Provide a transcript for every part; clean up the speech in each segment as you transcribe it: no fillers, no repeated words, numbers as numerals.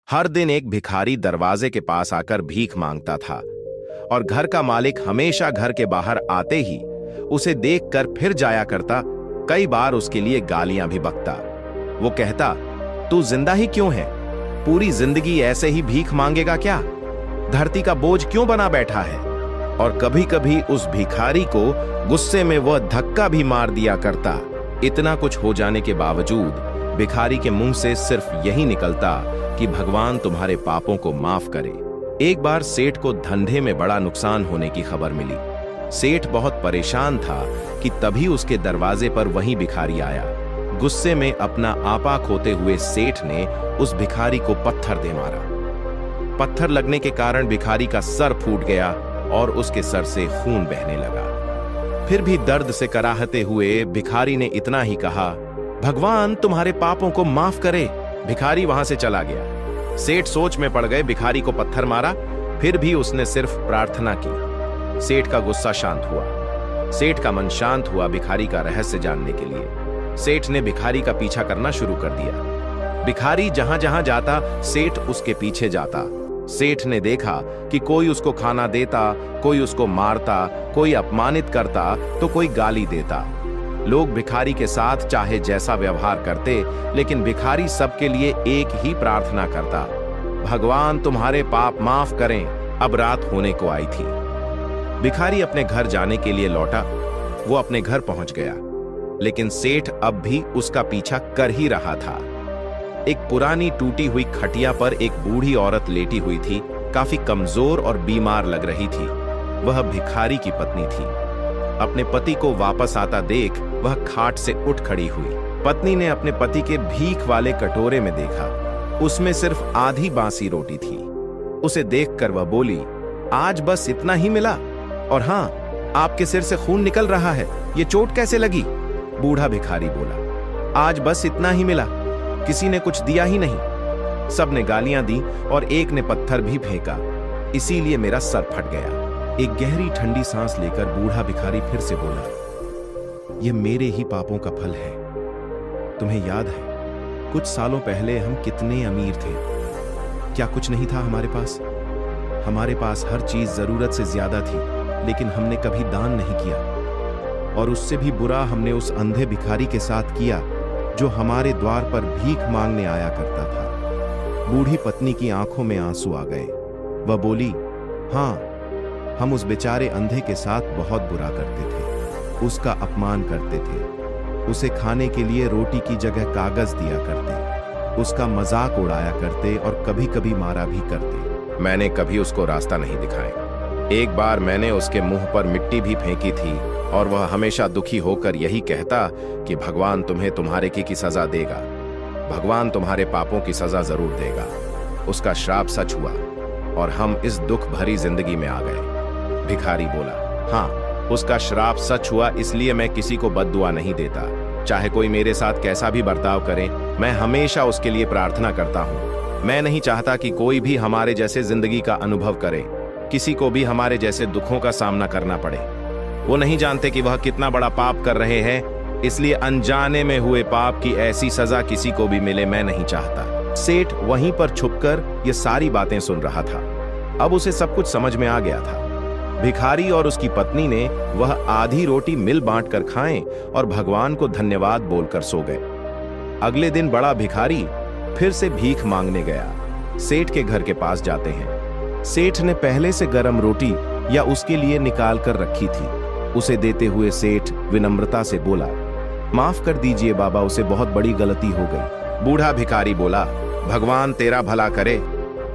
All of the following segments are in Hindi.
हर दिन एक भिखारी दरवाजे के पास आकर भीख मांगता था और घर का मालिक हमेशा घर के बाहर आते ही उसे देखकर फिर जाया करता। कई बार उसके लिए गालियां भी बकता। वो कहता, तू जिंदा ही क्यों है? पूरी जिंदगी ऐसे ही भीख मांगेगा क्या? धरती का बोझ क्यों बना बैठा है? और कभी कभी उस भिखारी को गुस्से में वह धक्का भी मार दिया करता। इतना कुछ हो जाने के बावजूद भिखारी के मुंह से सिर्फ यही निकलता कि भगवान तुम्हारे पापों को माफ करे। एक बार सेठ को धंधे में बड़ा नुकसान होने की खबर मिली। सेठ बहुत परेशान था कि तभी उसके दरवाजे पर वही भिखारी आया। गुस्से में अपना आपा खोते हुए सेठ ने उस भिखारी को पत्थर दे मारा। पत्थर लगने के कारण भिखारी का सर फूट गया और उसके सर से खून बहने लगा। फिर भी दर्द से कराहते हुए भिखारी ने इतना ही कहा, भगवान तुम्हारे पापों को माफ करे। भिखारी वहां से चला गया। सेठ सोच में पड़ गए। भिखारी को पत्थर मारा, फिर भी उसने सिर्फ प्रार्थना की। सेठ का गुस्सा शांत हुआ। सेठ का मन शांत हुआ भिखारी का रहस्य जानने के लिए। सेठ ने भिखारी का पीछा करना शुरू कर दिया। भिखारी जहां जहां जाता, सेठ उसके पीछे जाता। सेठ ने देखा कि कोई उसको खाना देता, कोई उसको मारता, कोई अपमानित करता तो कोई गाली देता। लोग भिखारी के साथ चाहे जैसा व्यवहार करते, लेकिन भिखारी सबके लिए एक ही प्रार्थना करता, भगवान तुम्हारे पाप माफ करें। अब रात होने को आई थी। भिखारी अपने घर जाने के लिए लौटा। वो अपने घर पहुंच गया, लेकिन सेठ अब भी उसका पीछा कर ही रहा था। एक पुरानी टूटी हुई खटिया पर एक बूढ़ी औरत लेटी हुई थी। काफी कमजोर और बीमार लग रही थी। वह भिखारी की पत्नी थी। अपने पति को वापस आता देख वह खाट से उठ खड़ी हुई। पत्नी ने अपने पति के भीख वाले कटोरे में देखा। उसमें सिर्फ आधी बासी रोटी थी। उसे देखकर वह बोली, आज बस इतना ही मिला? और हाँ, आपके सिर से खून निकल रहा है, ये चोट कैसे लगी? बूढ़ा भिखारी बोला, आज बस इतना ही मिला, किसी ने कुछ दिया ही नहीं। सब ने गालियां दी और एक ने पत्थर भी फेंका, इसीलिए मेरा सर फट गया। एक गहरी ठंडी सांस लेकर बूढ़ा भिखारी फिर से बोला, यह मेरे ही पापों का फल है। तुम्हें याद है कुछ सालों पहले हम कितने अमीर थे? क्या कुछ नहीं था हमारे पास? हमारे पास हर चीज जरूरत से ज्यादा थी, लेकिन हमने कभी दान नहीं किया। और उससे भी बुरा हमने उस अंधे भिखारी के साथ किया जो हमारे द्वार पर भीख मांगने आया करता था। बूढ़ी पत्नी की आंखों में आंसू आ गए। वह बोली, हाँ, हम उस बेचारे अंधे के साथ बहुत बुरा करते थे। उसका अपमान करते थे। उसे खाने के लिए रोटी की जगह कागज दिया करते। उसका मजाक उड़ाया करते और कभी कभी मारा भी करते। मैंने कभी उसको रास्ता नहीं दिखाया। एक बार मैंने उसके मुंह पर मिट्टी भी फेंकी थी और वह हमेशा दुखी होकर यही कहता कि भगवान तुम्हें तुम्हारे की सजा देगा। भगवान तुम्हारे पापों की सजा जरूर देगा। उसका श्राप सच हुआ और हम इस दुख भरी जिंदगी में आ गए। भिखारी बोला, हाँ, उसका श्राप सच हुआ, इसलिए मैं किसी को बद्दुआ नहीं देता। चाहे कोई मेरे साथ कैसा भी बर्ताव करे, मैं हमेशा उसके लिए प्रार्थना करता हूँ। मैं नहीं चाहता कि कोई भी हमारे जैसे जिंदगी का अनुभव करे, किसी को भी हमारे जैसे दुखों का सामना करना पड़े। वो नहीं जानते कि वह कितना बड़ा पाप कर रहे हैं, इसलिए अनजाने में हुए पाप की ऐसी सजा किसी को भी मिले मैं नहीं चाहता। सेठ वहीं पर छुपकर ये सारी बातें सुन रहा था। अब उसे सब कुछ समझ में आ गया था। भिखारी और उसकी पत्नी ने वह आधी रोटी मिल बांट कर खाएं और भगवान को धन्यवाद बोलकर सो गए। अगले दिन बड़ा भिखारी फिर से भीख मांगने गया। सेठ के घर के पास जाते हैं। सेठ ने पहले से गरम रोटी या उसके लिए निकाल कर रखी थी। उसे देते हुए सेठ विनम्रता से बोला, माफ कर दीजिए बाबा, उसे बहुत बड़ी गलती हो गई। बूढ़ा भिखारी बोला, भगवान तेरा भला करे।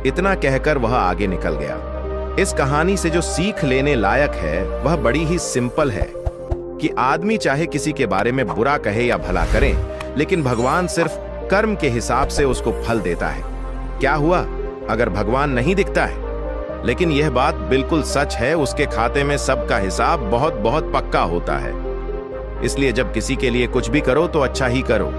इतना कहकर वह आगे निकल गया। इस कहानी से जो सीख लेने लायक है वह बड़ी ही सिंपल है कि आदमी चाहे किसी के बारे में बुरा कहे या भला करे, लेकिन भगवान सिर्फ कर्म के हिसाब से उसको फल देता है। क्या हुआ अगर भगवान नहीं दिखता है? लेकिन यह बात बिल्कुल सच है, उसके खाते में सबका हिसाब बहुत बहुत पक्का होता है। इसलिए जब किसी के लिए कुछ भी करो तो अच्छा ही करो।